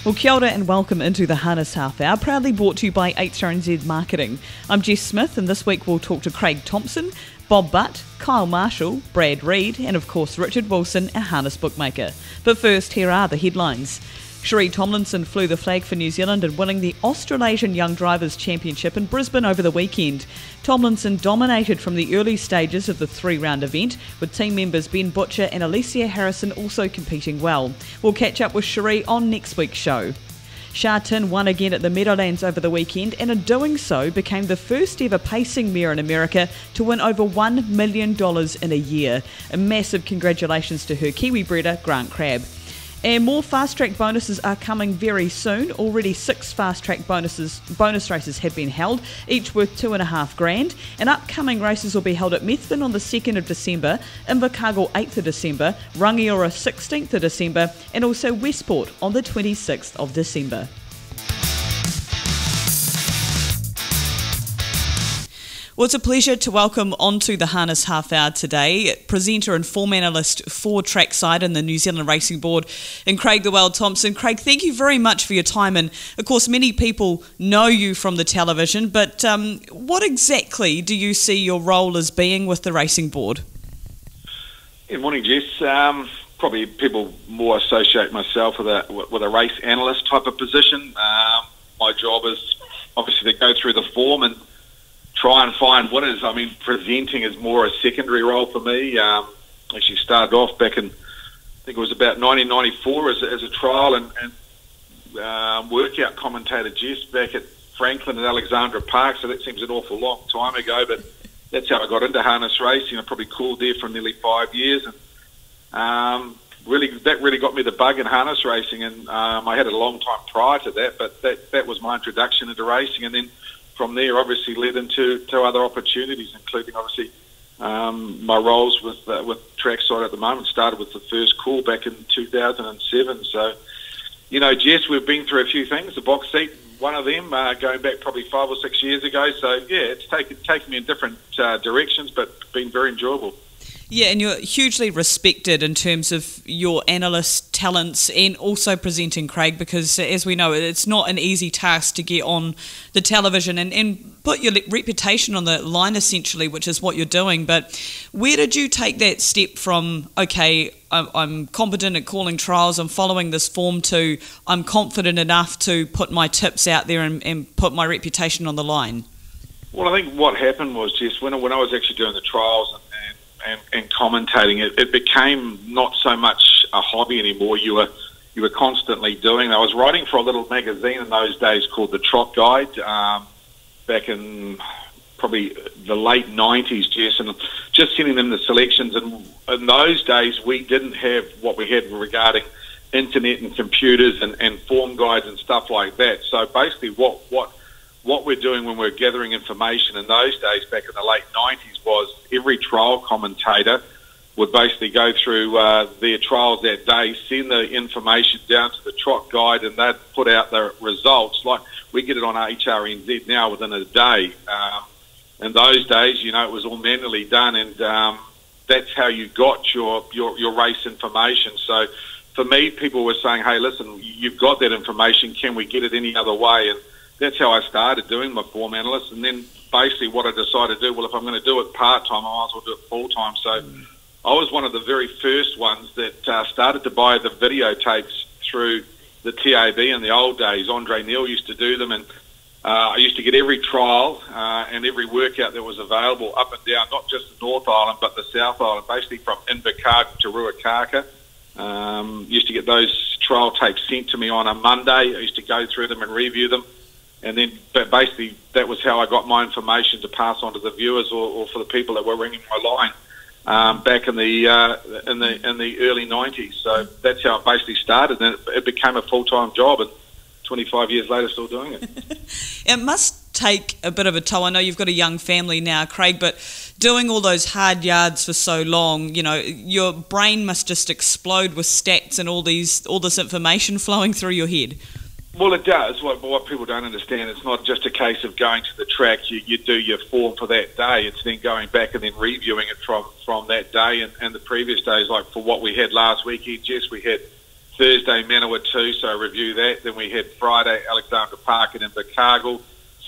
Well, kia ora and welcome into the Harness Half Hour, proudly brought to you by HRNZ Marketing. I'm Jess Smith, and this week we'll talk to Craig Thompson, Bob Butt, Kyle Marshall, Brad Reid, and of course Richard Wilson, our harness bookmaker. But first, here are the headlines. Reid Tomlinson flew the flag for New Zealand in winning the Australasian Young Drivers' Championship in Brisbane over the weekend. Tomlinson dominated from the early stages of the three-round event, with team members Ben Butcher and Alicia Harrison also competing well. We'll catch up with Cherie on next week's show. Sha Tin won again at the Meadowlands over the weekend, and in doing so became the first ever pacing mare in America to win over $1 million in a year. A massive congratulations to her Kiwi breeder, Grant Crabb. And more fast-track bonuses are coming very soon. Already 6 fast-track bonus races have been held, each worth $2,500. And upcoming races will be held at Methven on the 2nd of December, Invercargill 8th of December, Rangiora 16th of December, and also Westport on the 26th of December. Well, it's a pleasure to welcome onto the Harness Half Hour today presenter and form analyst for Trackside and the New Zealand Racing Board, and Craig Thompson. Craig, thank you very much for your time, and of course many people know you from the television, but what exactly do you see your role as being with the Racing Board? Good morning, Jess. Probably people more associate myself with a race analyst type of position. My job is obviously to go through the form and try and find winners. I mean, presenting is more a secondary role for me. Actually started off back in, I think it was about 1994 as a trial and workout commentator, Jess, back at Franklin and Alexandra Park, so that seems an awful long time ago, but that's how I got into harness racing. I probably called there for nearly 5 years, and that really got me the bug in harness racing, and I had a long time prior to that, but that was my introduction into racing, and then from there, obviously, led into other opportunities, including obviously my roles with Trackside at the moment. Started with the first call back in 2007. So, you know, Jess, we've been through a few things. The box seat, one of them, going back probably 5 or 6 years ago. So, yeah, it's taken me in different directions, but been very enjoyable. Yeah, and you're hugely respected in terms of your analyst talents and also presenting, Craig, because as we know, it's not an easy task to get on the television and put your reputation on the line, essentially, which is what you're doing. But where did you take that step from, okay, I'm competent at calling trials, I'm following this form, to I'm confident enough to put my tips out there and put my reputation on the line? Well, I think what happened was, Jess, when I was actually doing the trials and commentating, it became not so much a hobby anymore. You were constantly doing. I was writing for a little magazine in those days called the Trot Guide, back in probably the late 90s, Jess, and just sending them the selections. And in those days, we didn't have what we had regarding internet and computers and form guides and stuff like that. So basically, what we're doing when we're gathering information in those days, back in the late 90s, was every trial commentator would basically go through their trials that day, send the information down to the Trot Guide, and they'd put out the results. Like, we get it on HRNZ now within a day. In those days, you know, it was all manually done, and that's how you got your race information. So for me, people were saying, hey, listen, you've got that information, can we get it any other way? And that's how I started doing my form analyst, and then basically what I decided to do, well, if I'm going to do it part-time, I might as well do it full-time. So I was one of the very first ones that started to buy the videotapes through the TAB in the old days. Andre Neal used to do them, and I used to get every trial and every workout that was available up and down, not just the North Island, but the South Island, basically from Invercargill to Ruakaka. Used to get those trial tapes sent to me on a Monday. I used to go through them and review them. And then, but basically, that was how I got my information to pass on to the viewers or for the people that were ringing my line back in the early 90s. So that's how it basically started, and it became a full-time job. And 25 years later, still doing it. It must take a bit of a toll. I know you've got a young family now, Craig, but doing all those hard yards for so long, you know, your brain must just explode with stats and all this information flowing through your head. Well, it does. What people don't understand, it's not just a case of going to the track. You do your form for that day. It's then going back and then reviewing it from that day and the previous days. Like for what we had last weekend, Jess, we had Thursday, Manawa 2, so I review that. Then we had Friday, Alexandra Park and Invercargill.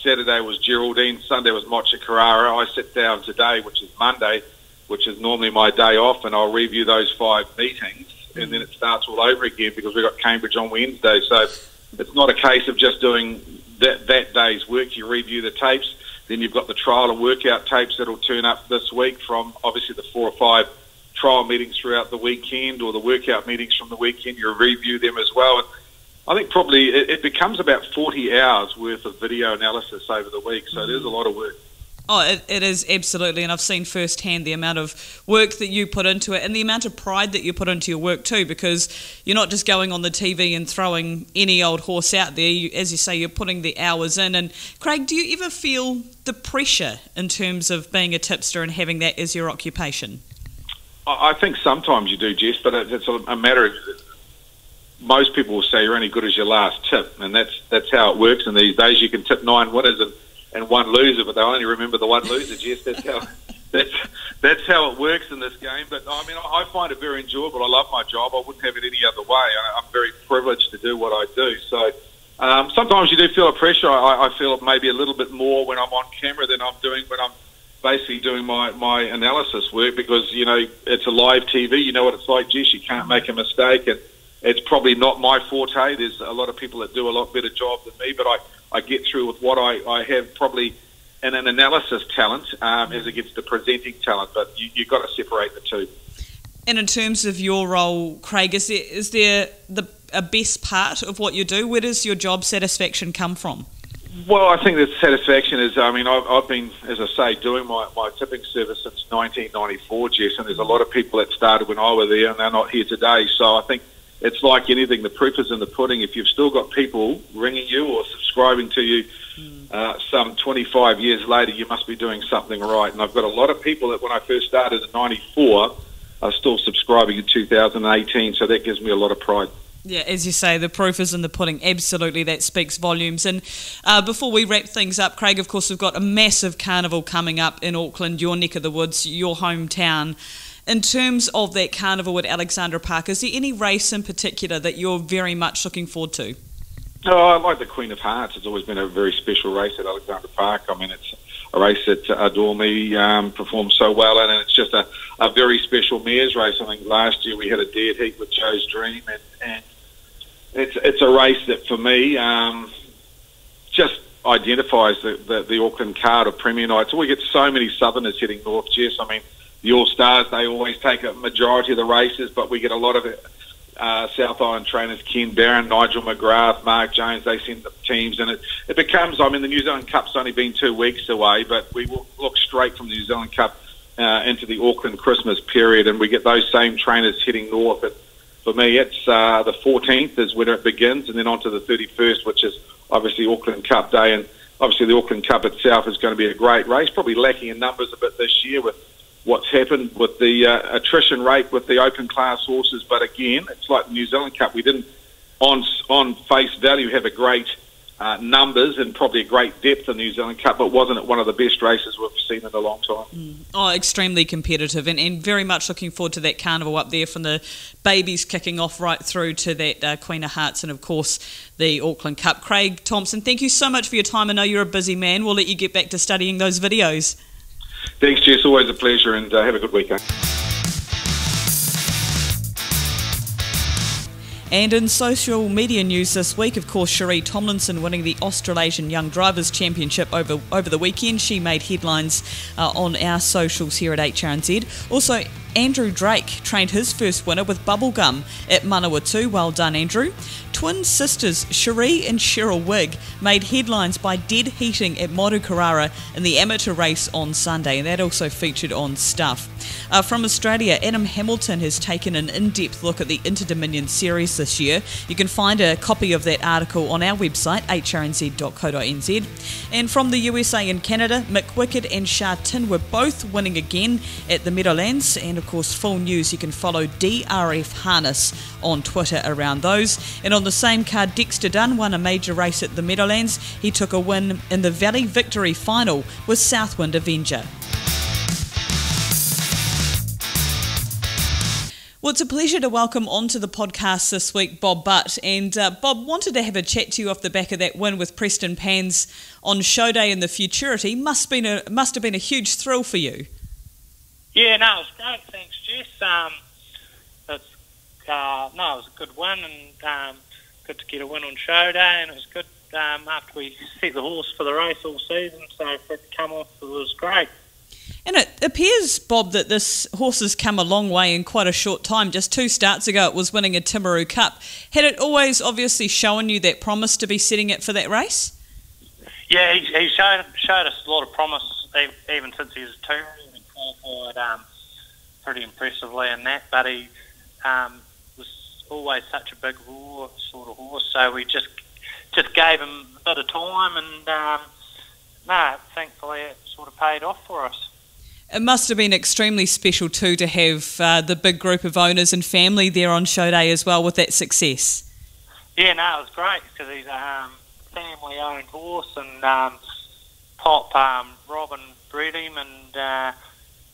Saturday was Geraldine. Sunday was Mocha Carrara. I sit down today, which is Monday, which is normally my day off, and I'll review those 5 meetings, and then it starts all over again because we've got Cambridge on Wednesday. So it's not a case of just doing that day's work. You review the tapes, then you've got the trial and workout tapes that'll turn up this week from obviously the 4 or 5 trial meetings throughout the weekend, or the workout meetings from the weekend. You review them as well. And I think probably it becomes about 40 hours worth of video analysis over the week, so there's a lot of work. Oh, it is, absolutely, and I've seen firsthand the amount of work that you put into it and the amount of pride that you put into your work too, because you're not just going on the TV and throwing any old horse out there. As you say, you're putting the hours in. And Craig, do you ever feel the pressure in terms of being a tipster and having that as your occupation? I think sometimes you do, Jess, but it's a matter of, most people will say you're only good as your last tip, and that's how it works. And these days you can tip 9 winners and 1 loser, but they'll only remember the 1 loser, Jess. That's how it works in this game. But I mean, I find it very enjoyable. I love my job. I wouldn't have it any other way. I'm very privileged to do what I do. So sometimes you do feel a pressure. I feel it maybe a little bit more when I'm on camera than I'm doing when I'm basically doing my analysis work, because, you know, it's a live TV. You know what it's like, Jess. You can't make a mistake, and it's probably not my forte. There's a lot of people that do a lot better job than me, but I get through with what I have probably an analysis talent as against the presenting talent, but you've got to separate the two. And in terms of your role, Craig, is there a best part of what you do? Where does your job satisfaction come from? Well, I think the satisfaction is, I mean, I've been, as I say, doing my tipping service since 1994, Jess, and there's a lot of people that started when I was there and they're not here today. So I think it's like anything, the proof is in the pudding. If you've still got people ringing you or subscribing to you some 25 years later, you must be doing something right. And I've got a lot of people that when I first started in 94 are still subscribing in 2018, so that gives me a lot of pride. Yeah, as you say, the proof is in the pudding. Absolutely, that speaks volumes. And before we wrap things up, Craig, of course, we've got a massive carnival coming up in Auckland, your neck of the woods, your hometown. In terms of that carnival at Alexandra Park, is there any race in particular that you're very much looking forward to? Oh, I like the Queen of Hearts. It's always been a very special race at Alexandra Park. I mean, it's a race that Adore Me performs so well in, and it's just a very special mares race. I think last year we had a dead heat with Joe's Dream, and it's a race that for me just identifies the Auckland card of Premier Nights. We get so many Southerners heading north, Jess. I mean, the All-Stars, they always take a majority of the races, but we get a lot of South Island trainers, Ken Barron, Nigel McGrath, Mark Jones, they send the teams, and it becomes, I mean, the New Zealand Cup's only been 2 weeks away, but we will look straight from the New Zealand Cup into the Auckland Christmas period, and we get those same trainers heading north. For me, it's the 14th is when it begins, and then on to the 31st, which is obviously Auckland Cup Day. And obviously the Auckland Cup itself is going to be a great race, probably lacking in numbers a bit this year with what's happened with the attrition rate with the open class horses. But again, it's like the New Zealand Cup. We didn't, on face value, have a great numbers and probably a great depth in the New Zealand Cup, but wasn't it one of the best races we've seen in a long time? Oh, extremely competitive, and very much looking forward to that carnival up there, from the babies kicking off right through to that Queen of Hearts and, of course, the Auckland Cup. Craig Thompson, thank you so much for your time. I know you're a busy man. We'll let you get back to studying those videos. Thanks, Jess. Always a pleasure, and have a good weekend. And in social media news this week, of course, Reid Tomlinson winning the Australasian Young Drivers Championship over the weekend. She made headlines on our socials here at HRNZ. Also, Andrew Drake trained his first winner with bubblegum at Manawa 2. Well done, Andrew. Twin sisters Cherie and Cheryl Wigg made headlines by dead heating at Motu Carrara in the amateur race on Sunday, and that also featured on Stuff. From Australia, Adam Hamilton has taken an in-depth look at the Inter-Dominion series this year. You can find a copy of that article on our website, hrnz.co.nz. And from the USA and Canada, Mick Wickett and Sha Tin were both winning again at the Meadowlands. And of course, full news, you can follow DRF Harness on Twitter around those. And on the same card, Dexter Dunn won a major race at the Meadowlands. He took a win in the Valley Victory Final with Southwind Avenger. Well, it's a pleasure to welcome onto the podcast this week Bob Butt. And Bob, wanted to have a chat to you off the back of that win with Preston Pans on show day in the Futurity. Must have been a huge thrill for you. Yeah, no, it was great. Thanks, Jess. It was a good win and good to get a win on show day, and it was good after we set the horse for the race all season. So for it to come off, it was great. And it appears, Bob, that this horse has come a long way in quite a short time. Just 2 starts ago, it was winning a Timaru Cup. Had it always obviously shown you that promise to be setting it for that race? Yeah, he showed us a lot of promise even since he was 2. He qualified pretty impressively in that, but he was always such a big raw sort of horse. So we just gave him a bit of time, and thankfully it sort of paid off for us. It must have been extremely special too to have the big group of owners and family there on show day as well with that success. Yeah, no, it was great because he's a family-owned horse, and Pop, Robin bred him, and it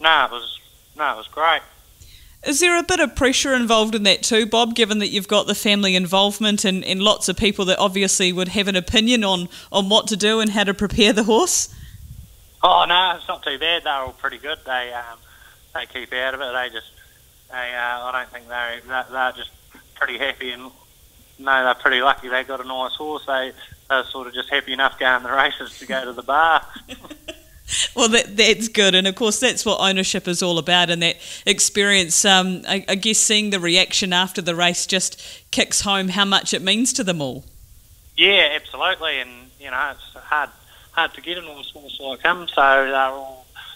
was great. Is there a bit of pressure involved in that too, Bob, given that you've got the family involvement and lots of people that obviously would have an opinion on what to do and how to prepare the horse? Oh no, it's not too bad. They're all pretty good. They keep out of it. I don't think they're just pretty happy, and no, they're pretty lucky. They got a nice horse. They're sort of just happy enough going the races to go to the bar. Well, that's good, and of course that's what ownership is all about, and that experience. I guess seeing the reaction after the race just kicks home how much it means to them all. Yeah, absolutely, and it's hard to get a nice horse like him. So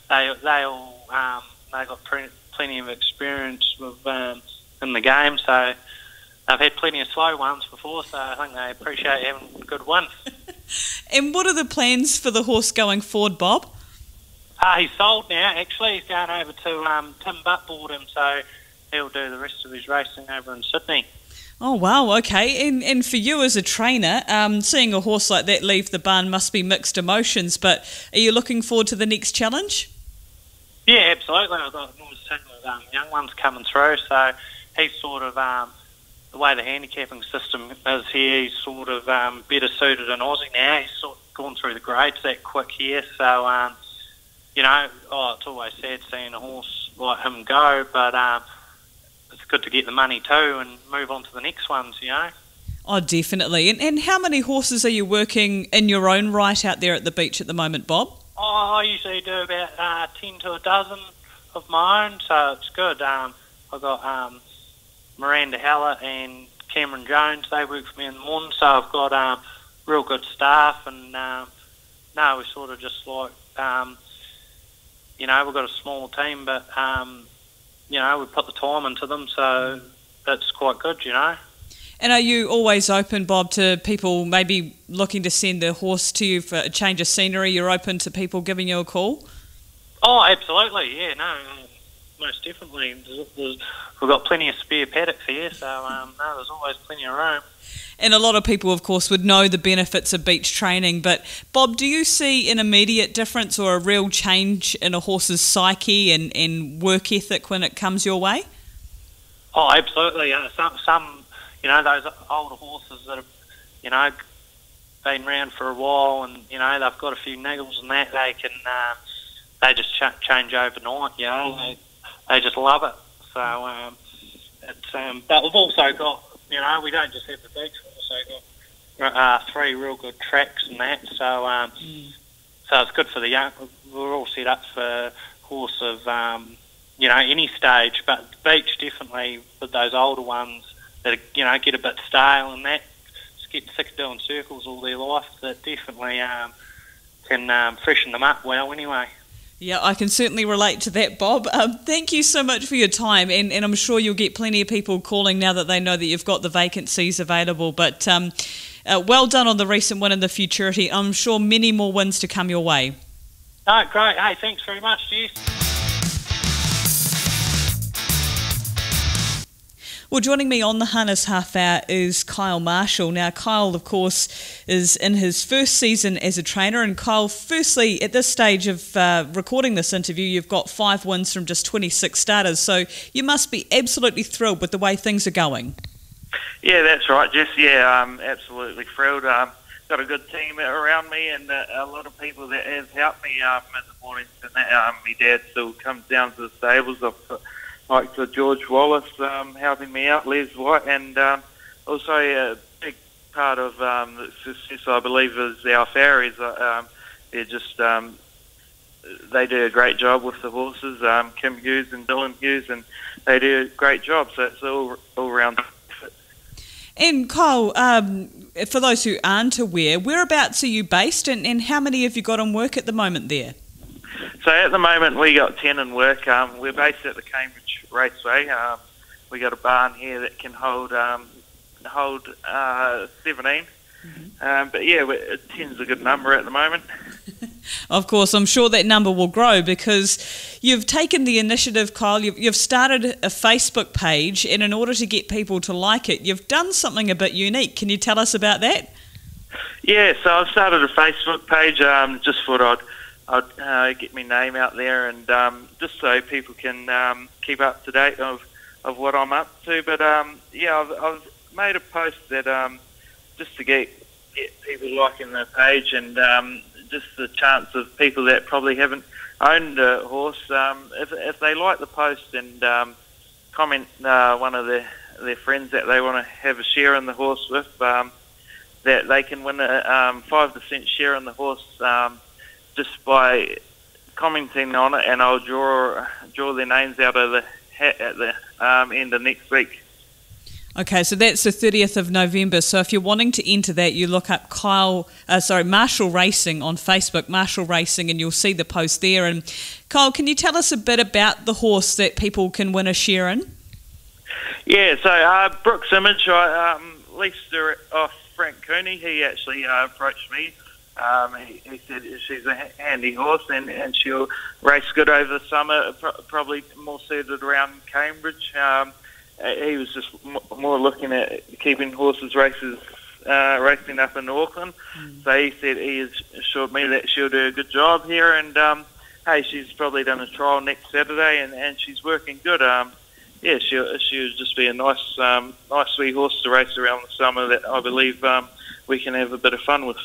they got plenty of experience in the game. So they've had plenty of slow ones before. So I think they appreciate having a good win. And what are the plans for the horse going forward, Bob? He's sold now. Actually, he's going over to Tim Butt bought him, so he'll do the rest of his racing over in Sydney. Oh, wow, okay. And for you as a trainer, seeing a horse like that leave the barn must be mixed emotions, but are you looking forward to the next challenge? Yeah, absolutely. I've got a nice team of young ones coming through, so he's sort of, the way the handicapping system is here, he's sort of better suited in Aussie now. He's sort of gone through the grades that quick here, so, it's always sad seeing a horse like him go, but it's good to get the money too and move on to the next ones, Oh, definitely. And how many horses are you working in your own right out there at the beach at the moment, Bob? Oh, I usually do about 10 to a dozen of my own, so it's good. I've got Miranda Hallett and Cameron Jones. They work for me in the morning, so I've got real good staff, and we sort of just like, we've got a small team, but we put the time into them, so that's quite good, And are you always open, Bob, to people maybe looking to send their horse to you for a change of scenery? You're open to people giving you a call? Oh, absolutely, yeah, no, most definitely. We've got plenty of spare paddocks here, so there's always plenty of room. And a lot of people, of course, would know the benefits of beach training. But, Bob, do you see an immediate difference or a real change in a horse's psyche and work ethic when it comes your way? Oh, absolutely. Some those older horses that have, been around for a while and, they've got a few niggles and that, they just change overnight, They just love it. So, but we've also got, we don't just have the beach, we've also got 3 real good tracks and that, so so it's good for the young. We're all set up for horse of, any stage, but the beach definitely with those older ones that, get a bit stale and that, just get sick of doing circles all their life, that definitely can freshen them up well anyway. Yeah, I can certainly relate to that, Bob. Thank you so much for your time, and I'm sure you'll get plenty of people calling now that they know that you've got the vacancies available. But well done on the recent win in the Futurity. I'm sure many more wins to come your way. Oh, great. Hey, thanks very much, Jess. Well, joining me on the Harness Half Hour is Kyle Marshall. Now, Kyle, of course, is in his first season as a trainer. And Kyle, firstly, at this stage of recording this interview, you've got 5 wins from just 26 starters. So you must be absolutely thrilled with the way things are going. Yeah, that's right, Jess. Yeah, I'm absolutely thrilled. Got a good team around me and a lot of people that has helped me in the mornings. And my dad still comes down to the stables. Like to George Wallace helping me out, Les White, and also a big part of the success, I believe, is our farriers. They're just they do a great job with the horses, Kim Hughes and Dylan Hughes, and they do a great job. So it's all round. And Kyle, for those who aren't aware, whereabouts are you based, and how many have you got on work at the moment there? So at the moment we got 10 in work. We're based at the Cambridge Raceway. We got a barn here that can hold 17. But yeah, 10's a good number at the moment. Of course, I'm sure that number will grow because you've taken the initiative, Kyle. You've started a Facebook page, and in order to get people to like it, you've done something a bit unique. Can you tell us about that? Yeah, so I've started a Facebook page. Just thought I'd get my name out there, and just so people can keep up to date of what I'm up to. But yeah, I've made a post that just to get people liking the page, and just the chance of people that probably haven't owned a horse, if they like the post and comment one of their friends that they want to have a share in the horse with, that they can win a 5% share in the horse just by commenting on it, and I'll draw their names out of the hat at the end of next week. Okay, so that's the 30th of November. So if you're wanting to enter that, you look up Marshall Racing on Facebook, Marshall Racing, and you'll see the post there. And Kyle, can you tell us a bit about the horse that people can win a share in? Yeah, so Brooks Image, I leased her off Frank Cooney. He actually approached me. He said she's a handy horse and she'll race good over the summer, probably more suited around Cambridge. He was just more looking at keeping horses racing up in Auckland. So he said he assured me that she'll do a good job here, and hey, she's probably done a trial next Saturday, and she's working good. Yeah, she'll just be a nice wee horse to race around the summer that I believe we can have a bit of fun with.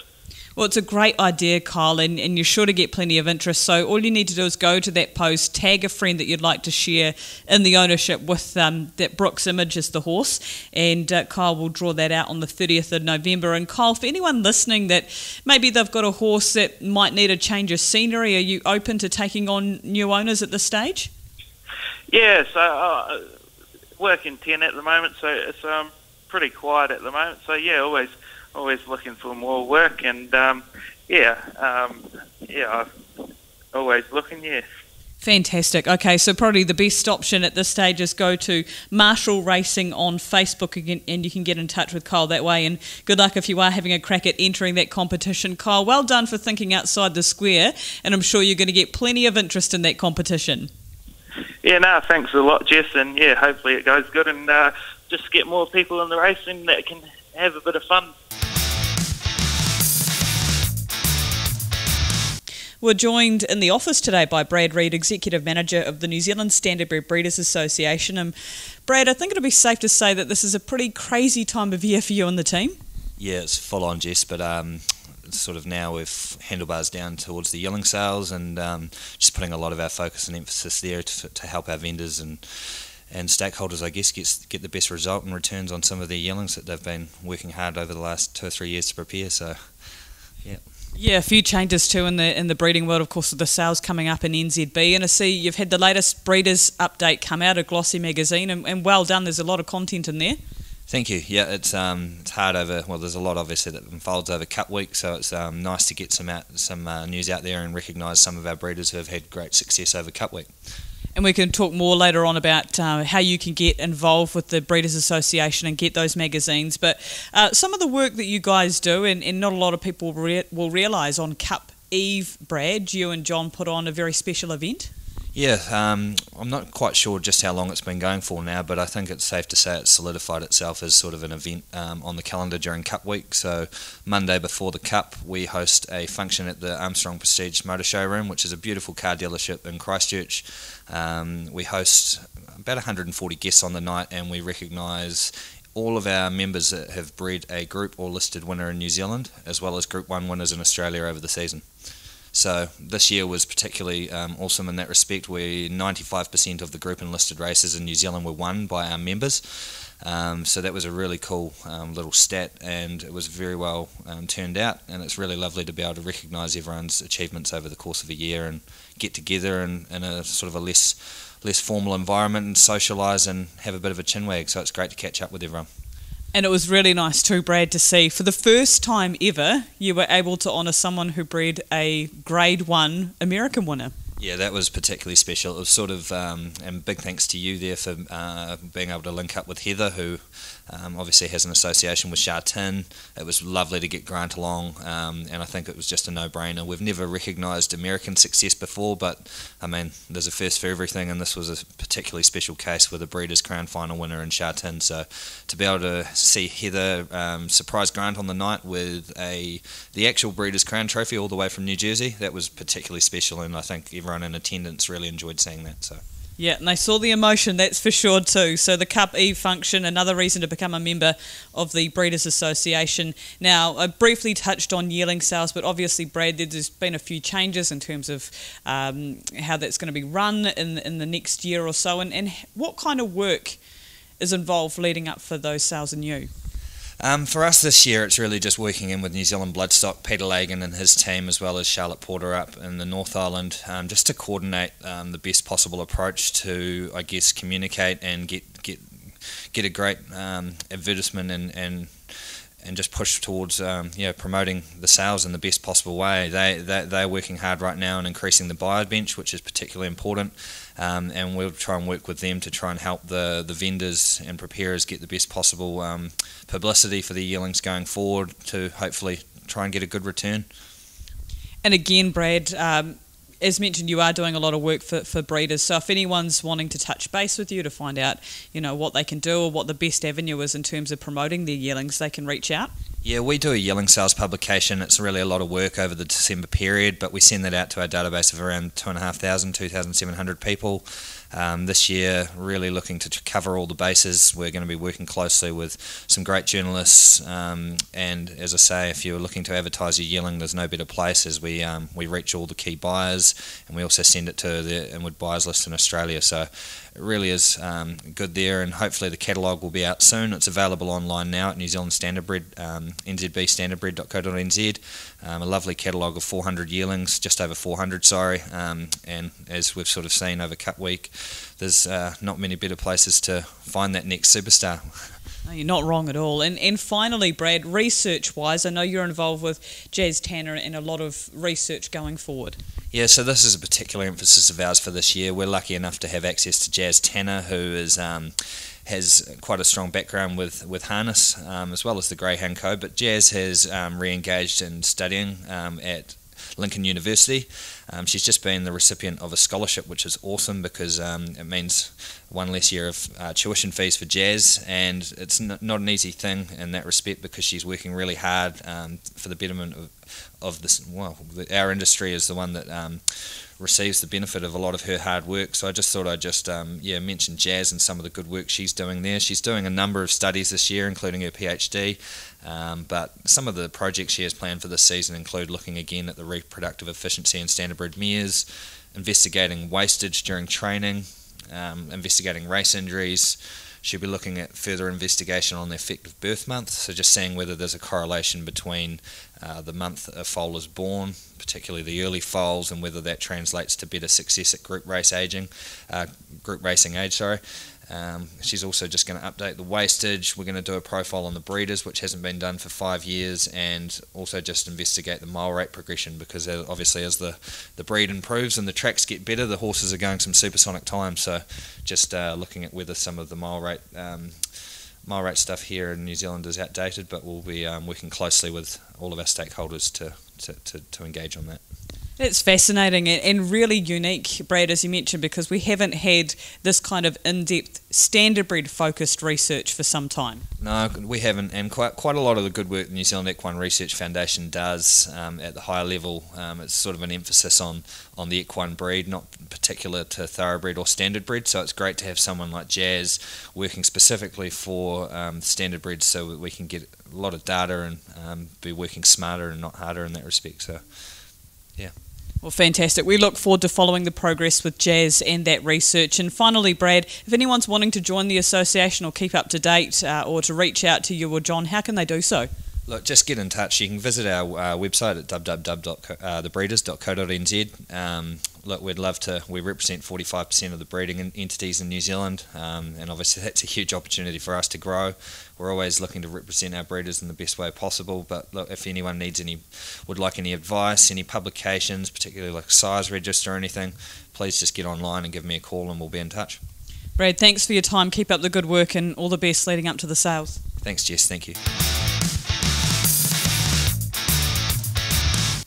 Well, it's a great idea, Kyle, and you're sure to get plenty of interest. So all you need to do is go to that post, tag a friend that you'd like to share in the ownership with that Brooks Image is the horse, and Kyle will draw that out on the 30th of November. And Kyle, for anyone listening that maybe they've got a horse that might need a change of scenery, are you open to taking on new owners at this stage? Yeah, so working 10 at the moment, so it's pretty quiet at the moment. So yeah, always looking for more work, and always looking, yeah. Fantastic. Okay, so probably the best option at this stage is go to Marshall Racing on Facebook again, and you can get in touch with Kyle that way, and good luck if you are having a crack at entering that competition. Kyle, well done for thinking outside the square, and I'm sure you're going to get plenty of interest in that competition. Yeah, no, thanks a lot, Jess, and yeah, hopefully it goes good, and just get more people in the racing that can have a bit of fun. We're joined in the office today by Brad Reid, Executive Manager of the New Zealand Standardbred Breeders Association. And Brad, I think it'll be safe to say that this is a pretty crazy time of year for you and the team. Yeah, it's full on, Jess, but sort of now we've handlebars down towards the yearling sales, and just putting a lot of our focus and emphasis there to help our vendors and stakeholders, I guess, get the best result and returns on some of their yearlings that they've been working hard over the last 2 or 3 years to prepare. So, yeah. Yeah, a few changes too in the breeding world, of course, with the sales coming up in NZB. And I see you've had the latest Breeders update come out, a glossy magazine, and well done. There's a lot of content in there. Thank you. Yeah, it's hard over. Well, there's a lot obviously that unfolds over Cup Week, so it's nice to get some news out there and recognise some of our breeders who have had great success over Cup Week. And we can talk more later on about how you can get involved with the Breeders Association and get those magazines. But some of the work that you guys do, and not a lot of people will realise, on Cup Eve, Brad, you and John put on a very special event. Yeah, I'm not quite sure just how long it's been going for now, but I think it's safe to say it's solidified itself as sort of an event on the calendar during Cup Week. So Monday before the Cup, we host a function at the Armstrong Prestige Motor Showroom, which is a beautiful car dealership in Christchurch. We host about 140 guests on the night, and we recognise all of our members that have bred a group or listed winner in New Zealand, as well as Group 1 winners in Australia over the season. So this year was particularly awesome in that respect, where 95% of the group and listed races in New Zealand were won by our members. So that was a really cool little stat, and it was very well turned out, and it's really lovely to be able to recognise everyone's achievements over the course of a year and get together in a sort of a less formal environment and socialise and have a bit of a chinwag. So it's great to catch up with everyone. And it was really nice too, Brad, to see for the first time ever you were able to honour someone who bred a Grade 1 American winner. Yeah, that was particularly special. It was sort of, and big thanks to you there for being able to link up with Heather, who obviously has an association with Sha Tin. It was lovely to get Grant along, and I think it was just a no-brainer. We've never recognised American success before, but I mean, there's a first for everything, and this was a particularly special case with a Breeders' Crown final winner in Sha Tin. So to be able to see Heather surprise Grant on the night with the actual Breeders' Crown trophy all the way from New Jersey, that was particularly special, and I think everyone in attendance really enjoyed seeing that. So yeah, and they saw the emotion, that's for sure too. So the Cup Eve function, another reason to become a member of the Breeders' Association. Now, I briefly touched on yearling sales, but obviously, Brad, there's been a few changes in terms of how that's going to be run in the next year or so, and what kind of work is involved leading up for those sales in you? For us this year, it's really just working in with New Zealand Bloodstock, Peter Lagan and his team, as well as Charlotte Porter up in the North Island, just to coordinate the best possible approach to, I guess, communicate and get a great advertisement and just push towards promoting the sales in the best possible way. They're working hard right now on increasing the buyer bench, which is particularly important, and we'll try and work with them to try and help the vendors and preparers get the best possible publicity for the yearlings going forward to hopefully try and get a good return. And again, Brad, as mentioned, you are doing a lot of work for breeders, so if anyone's wanting to touch base with you to find out, what they can do or what the best avenue is in terms of promoting their yearlings, they can reach out. Yeah, we do a yearling sales publication. It's really a lot of work over the December period, but we send that out to our database of around 2,700 people. This year, really looking to cover all the bases. We're going to be working closely with some great journalists, and as I say, if you're looking to advertise your yearling, there's no better place as we reach all the key buyers, and we also send it to the inward buyers list in Australia. So it really is good there, and hopefully the catalogue will be out soon. It's available online now at New Zealand Standardbred, nzbstandardbred.co.nz. A lovely catalogue of 400 yearlings, just over 400, sorry, and as we've sort of seen over Cup Week, there's not many better places to find that next superstar. No, you're not wrong at all. And finally, Brad, research-wise, I know you're involved with Jazz Tanner and a lot of research going forward. Yeah, so this is a particular emphasis of ours for this year. We're lucky enough to have access to Jazz Tanner, who is has quite a strong background with harness, as well as the Greyhound Code, but Jazz has re-engaged in studying at Lincoln University. She's just been the recipient of a scholarship, which is awesome because it means one less year of tuition fees for Jazz, and it's not an easy thing in that respect because she's working really hard for the betterment of this. Well, our industry is the one that receives the benefit of a lot of her hard work. So I just thought I'd just mention Jazz and some of the good work she's doing there. She's doing a number of studies this year, including her PhD, but some of the projects she has planned for this season include looking again at the reproductive efficiency in standardbred mares, investigating wastage during training, investigating race injuries. She'll be looking at further investigation on the effect of birth month, so just seeing whether there's a correlation between the month a foal is born, particularly the early foals, and whether that translates to better success at group racing age. She's also just going to update the wastage. We're going to do a profile on the breeders, which hasn't been done for 5 years, and also just investigate the mile rate progression, because obviously as the breed improves and the tracks get better, the horses are going some supersonic times. So just looking at whether some of the mile rate stuff here in New Zealand is outdated, but we'll be working closely with all of our stakeholders to engage on that. It's fascinating and really unique, Brad, as you mentioned, because we haven't had this kind of in-depth standardbred focused research for some time. No, we haven't, and quite a lot of the good work the New Zealand Equine Research Foundation does at the higher level. It's sort of an emphasis on the equine breed, not particular to thoroughbred or standardbred. So it's great to have someone like Jazz working specifically for standardbreds, so we can get a lot of data and be working smarter and not harder in that respect. So, yeah. Well, fantastic. We look forward to following the progress with Jazz and that research. And finally, Brad, if anyone's wanting to join the association or keep up to date or to reach out to you or John, how can they do so? Look, just get in touch. You can visit our website at www.thebreeders.co.nz. Look, we'd love to. We represent 45% of the breeding entities in New Zealand, and obviously that's a huge opportunity for us to grow. We're always looking to represent our breeders in the best way possible. But look, if anyone would like any advice, any publications, particularly like size register or anything, please just get online and give me a call, and we'll be in touch. Brad, thanks for your time. Keep up the good work, and all the best leading up to the sales. Thanks, Jess. Thank you.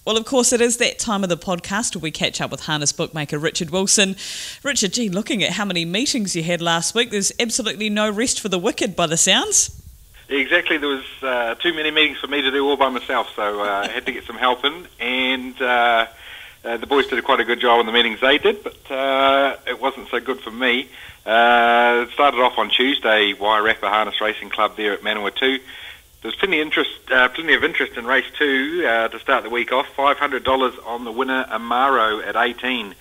Well, of course, it is that time of the podcast where we catch up with harness bookmaker Richard Wilson. Richard, gee, looking at how many meetings you had last week, there's absolutely no rest for the wicked by the sounds. Exactly, there was too many meetings for me to do all by myself, so I had to get some help in, and the boys did quite a good job on the meetings they did, but it wasn't so good for me. It started off on Tuesday, Wairarapa Harness Racing Club there at Manawatu. There's plenty of interest in race 2 to start the week off. $500 on the winner, Amaro, at 18.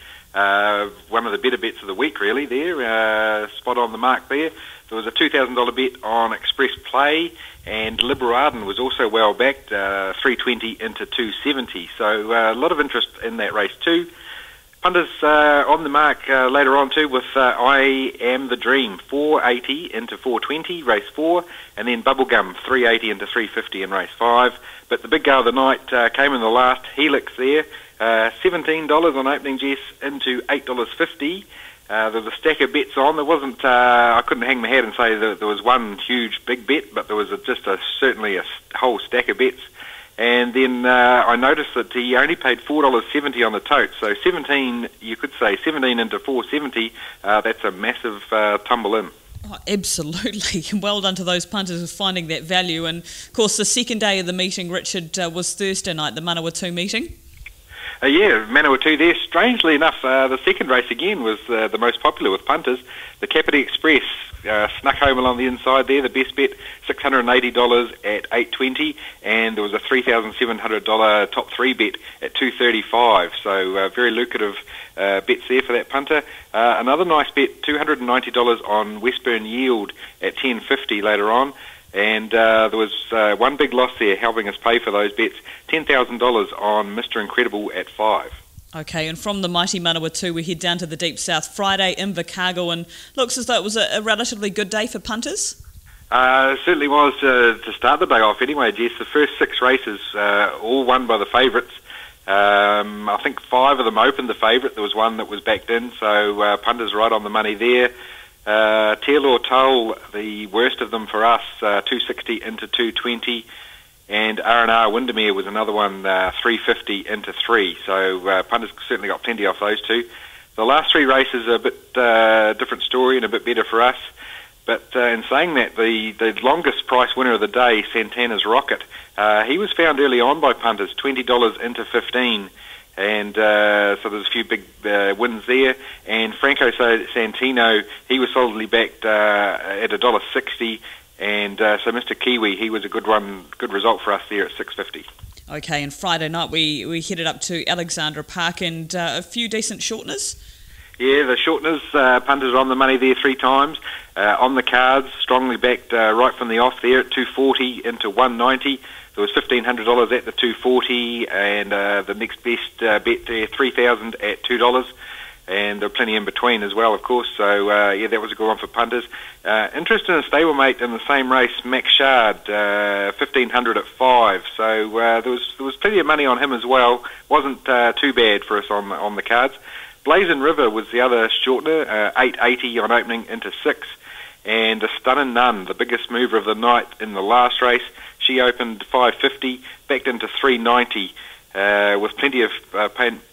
One of the better bets of the week, really, there. Spot on the mark there. There was a $2,000 bet on Express Play, and Liberaden was also well backed, 320 into 270. So a lot of interest in that race too. Punters on the mark later on too with I Am the Dream, 480 into 420, race 4, and then Bubblegum, 380 into 350 in race 5. But the big go of the night came in the last, Helix there, $17 on opening, Jess, into $8.50. There was a stack of bets on. There wasn't, I couldn't hang my head and say that there was one huge big bet, but there was certainly a whole stack of bets. And then I noticed that he only paid $4.70 on the tote. So 17, you could say 17 into 470, that's a massive tumble in. Oh, absolutely. Well done to those punters for finding that value. And, of course, the second day of the meeting, Richard, was Thursday night, the Manawatu meeting. Yeah, Manawatu there. Strangely enough, the second race again was the most popular with punters. The Kapiti Express snuck home along the inside there. The best bet, $680 at $8.20, and there was a $3,700 top 3 bet at $2.35. So very lucrative bets there for that punter. Another nice bet, $290 on Westburn Yield at $10.50 later on. And there was one big loss there helping us pay for those bets, $10,000 on Mr. Incredible at 5. Okay, and from the mighty Manawatu, we head down to the Deep South Friday in Invercargill, and looks as though it was a relatively good day for punters. Certainly was to start the day off anyway, Jess. The first 6 races, all won by the favourites. I think 5 of them opened the favourite. There was one that was backed in, so punters right on the money there. Taylor Toll, the worst of them for us, 260 into 220, and R&R Windermere was another one, 350 into 3. So punters certainly got plenty off those two. The last 3 races are a bit different story and a bit better for us. But in saying that, the longest price winner of the day, Santana's Rocket, he was found early on by punters, $20 into 15. And so there's a few big wins there. And Franco Santino, he was solidly backed at $1.60. And so Mr. Kiwi, he was a good result for us there at $6.50. Okay, and Friday night we headed up to Alexandra Park and a few decent shorteners. Yeah, the shorteners, punters on the money there 3 times. On the cards, strongly backed right from the off there at $2.40 into $1.90. There was $1,500 at the $2.40, and the next best bet there, $3,000 at $2, and there are plenty in between as well, of course. So yeah, that was a good one for punters. Interest in a stablemate in the same race, Max Shard, $1,500 at 5. So there was plenty of money on him as well. Wasn't too bad for us on the cards. Blazing River was the other shortener, $8.80 on opening into 6. And the Stunning Nun, the biggest mover of the night in the last race, she opened $5.50, backed into $3.90, with plenty of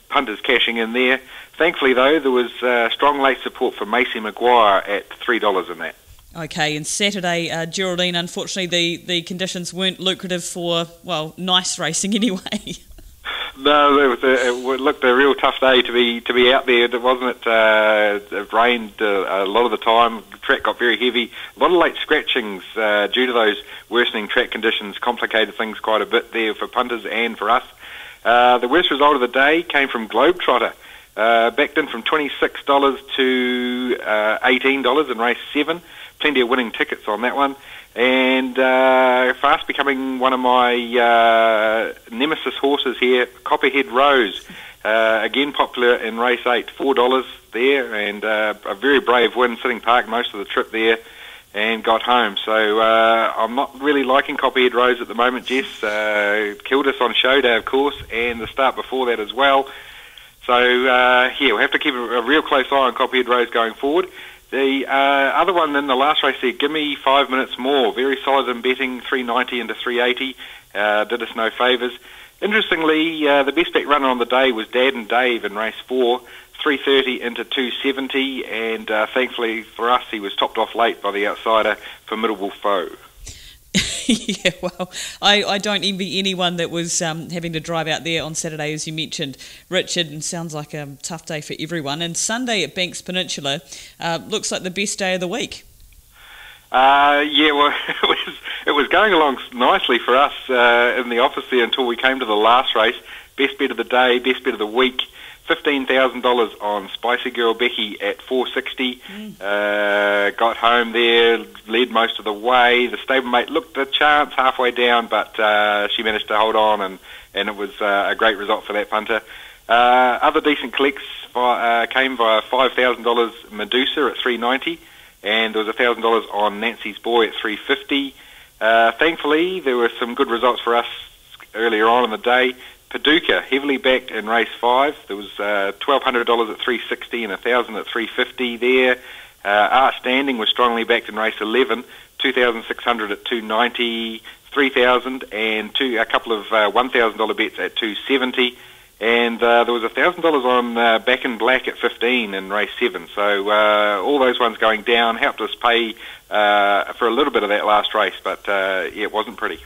punters cashing in there. Thankfully, though, there was strong late support for Macy Maguire at $3 in that. Okay, and Saturday, Geraldine, unfortunately, the conditions weren't lucrative for, well, nice racing anyway. No, it looked a real tough day to be out there, wasn't it? It rained a lot of the time. The track got very heavy. A lot of late scratchings due to those worsening track conditions complicated things quite a bit there for punters and for us. The worst result of the day came from Globetrotter. Backed in from $26 to $18 in race 7. Plenty of winning tickets on that one. And fast becoming one of my nemesis horses here, Copperhead Rose. Again popular in race 8, $4 there, and a very brave win, sitting parked most of the trip there and got home. So I'm not really liking Copperhead Rose at the moment, Jess. Killed us on show day, of course, and the start before that as well. So, we'll have to keep a real close eye on Copperhead Rose going forward. The other one in the last race there, Gimme 5 Minutes More. Very solid in betting, 390 into 380. Did us no favours. Interestingly, the best bet runner on the day was Dad and Dave in race 4, 330 into 270. And thankfully for us, he was topped off late by the outsider, Formidable Foe. Yeah, well, I don't envy anyone that was having to drive out there on Saturday, as you mentioned, Richard, and sounds like a tough day for everyone. And Sunday at Banks Peninsula looks like the best day of the week. Well, it was going along nicely for us in the office there until we came to the last race. Best bet of the day, best bet of the week. $15,000 on Spicy Girl Becky at 460. Got home there, led most of the way. The stablemate looked a chance halfway down, but she managed to hold on, and it was a great result for that punter. Other decent clicks came via $5,000 Medusa at 390, and there was $1,000 on Nancy's Boy at 350. Thankfully, there were some good results for us earlier on in the day. Paducah, heavily backed in race 5. There was $1,200 at 360 and $1,000 at 350 there. Art Standing was strongly backed in race 11, $2,600 at 290, $3,000 and a couple of $1,000 bets at 270. And there was $1,000 on Back in Black at 15 in race 7. So all those ones going down helped us pay for a little bit of that last race, but it wasn't pretty.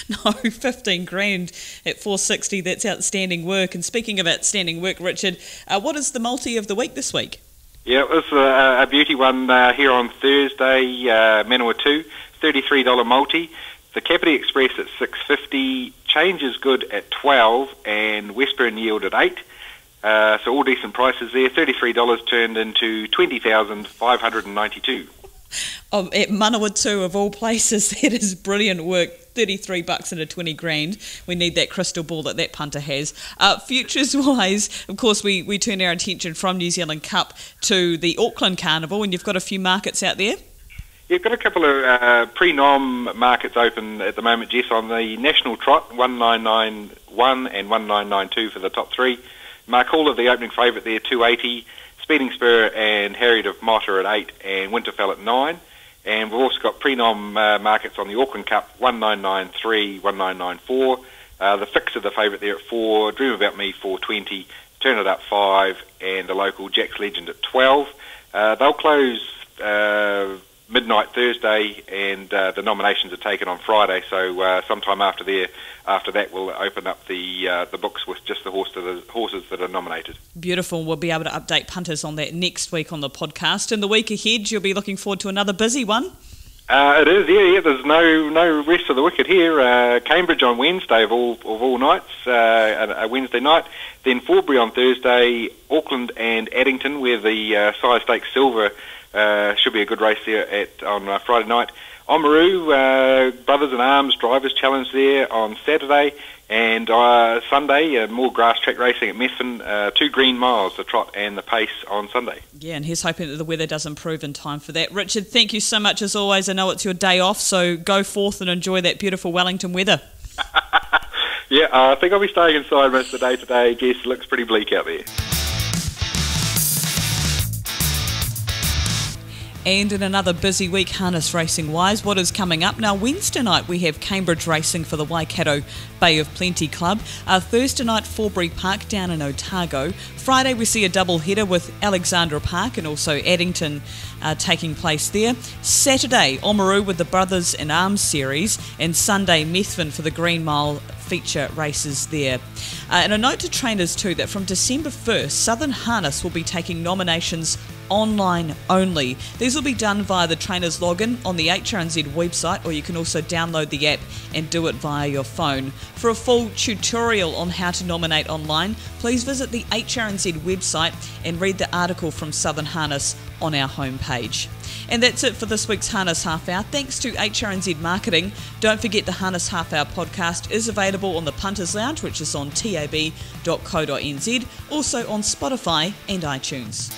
No, 15 grand at 460, that's outstanding work. And speaking of outstanding work, Richard, what is the multi of the week this week? Yeah, it was a beauty one here on Thursday, Manawatu, $33 multi. The Capity Express at 650, Change is good at 12, and Westburn Yield at 8. So all decent prices there. $33 turned into $20,592. At Manawatu of all places, that is brilliant work. $33 into 20 grand. We need that crystal ball that punter has. Futures-wise, of course, we turn our attention from New Zealand Cup to the Auckland Carnival, and you've got a few markets out there. You've got a couple of pre-nom markets open at the moment, Jess, on the National Trot, 1991 and 1992 for the top 3. Markula, the opening favourite there, 280. Speeding Spur and Harriet of Motter at 8, and Winterfell at 9. And we've also got pre-nom markets on the Auckland Cup, 1993, 1994. The Fixer, the favourite there at 4. Dream About Me, 420. Turn It Up, 5. And the local Jack's Legend at 12. They'll close midnight Thursday, and the nominations are taken on Friday. So sometime after that, we'll open up the books with just the horses that are nominated. Beautiful. We'll be able to update punters on that next week on the podcast. And the week ahead, you'll be looking forward to another busy one. It is, yeah. There's no rest of the wicket here. Cambridge on Wednesday of all nights, a Wednesday night. Then Forbury on Thursday, Auckland and Addington, where the Sire Stakes Silver should be a good race there on Friday night. Oamaru, Brothers in Arms Drivers Challenge there on Saturday, and Sunday, more grass track racing at Methven, 2 green miles, the trot and the pace on Sunday. Yeah, and here's hoping that the weather does improve in time for that. Richard, thank you so much as always. I know it's your day off, so go forth and enjoy that beautiful Wellington weather. Yeah, I think I'll be staying inside most of the day today. Guess it looks pretty bleak out there. And in another busy week, harness racing wise, what is coming up? Now, Wednesday night we have Cambridge racing for the Waikato Bay of Plenty Club. Thursday night, Forbury Park down in Otago. Friday we see a double header with Alexandra Park and also Addington taking place there. Saturday, Oamaru with the Brothers in Arms series, and Sunday, Methven for the Green Mile feature races there. And a note to trainers too that from December 1st, Southern Harness will be taking nominations online only. These will be done via the trainers login on the HRNZ website, or you can also download the app and do it via your phone. For a full tutorial on how to nominate online, please visit the HRNZ website and read the article from Southern Harness on our homepage. And that's it for this week's Harness Half Hour. Thanks to HRNZ Marketing. Don't forget the Harness Half Hour podcast is available on the Punters Lounge, which is on tab.co.nz, also on Spotify and iTunes.